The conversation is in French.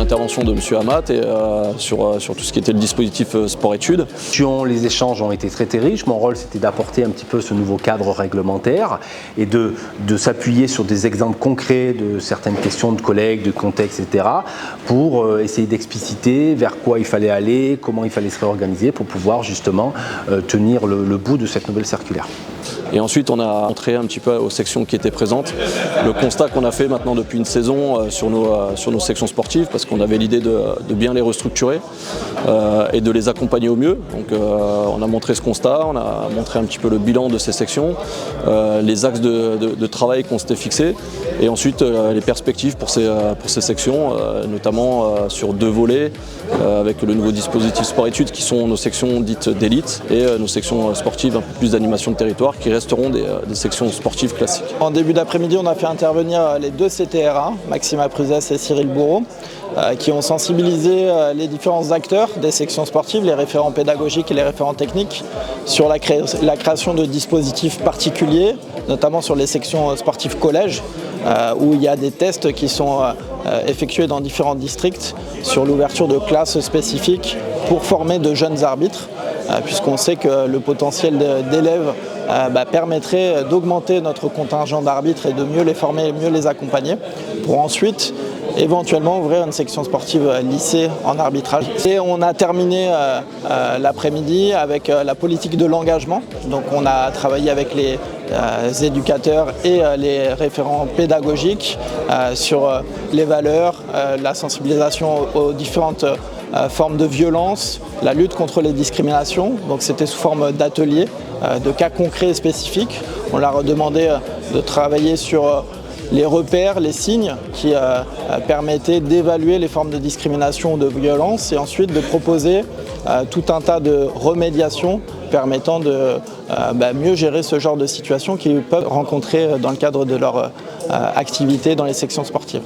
l'intervention de M. Amat et sur tout ce qui était le dispositif sport-études. Les échanges ont été très riches. Mon rôle, c'était d'apporter un petit peu ce nouveau cadre réglementaire et de s'appuyer sur des exemples concrets de certaines questions de collègues, de contexte, etc. pour essayer d'expliciter vers quoi il fallait aller, comment il fallait se réorganiser pour pouvoir justement tenir le bout de cette nouvelle circulaire. Et ensuite, on a montré un petit peu aux sections qui étaient présentes le constat qu'on a fait maintenant depuis une saison sur nos sections sportives, parce qu'on avait l'idée de bien les restructurer et de les accompagner au mieux. Donc on a montré ce constat, on a montré un petit peu le bilan de ces sections, les axes de travail qu'on s'était fixés, et ensuite les perspectives pour ces sections, notamment sur 2 volets, avec le nouveau dispositif sport-études qui sont nos sections dites d'élite et nos sections sportives un peu plus d'animation de territoire qui resteront des sections sportives classiques. En début d'après-midi, on a fait intervenir les 2 CTRA, Maxime Apruzès et Cyril Bourreau, qui ont sensibilisé les différents acteurs des sections sportives, les référents pédagogiques et les référents techniques, sur la création de dispositifs particuliers, notamment sur les sections sportives collèges, où il y a des tests qui sont effectués dans différents districts sur l'ouverture de classes spécifiques pour former de jeunes arbitres, puisqu'on sait que le potentiel d'élèves permettrait d'augmenter notre contingent d'arbitres et de mieux les former et mieux les accompagner, pour ensuite éventuellement ouvrir une section sportive lycée en arbitrage. Et on a terminé l'après-midi avec la politique de l'engagement. Donc on a travaillé avec les éducateurs et les référents pédagogiques sur les valeurs, la sensibilisation aux différentes formes de violence, la lutte contre les discriminations. Donc c'était sous forme d'ateliers, de cas concrets et spécifiques. On leur a demandé de travailler sur les repères, les signes qui permettaient d'évaluer les formes de discrimination ou de violence et ensuite de proposer tout un tas de remédiations permettant de mieux gérer ce genre de situations qu'ils peuvent rencontrer dans le cadre de leur activité dans les sections sportives.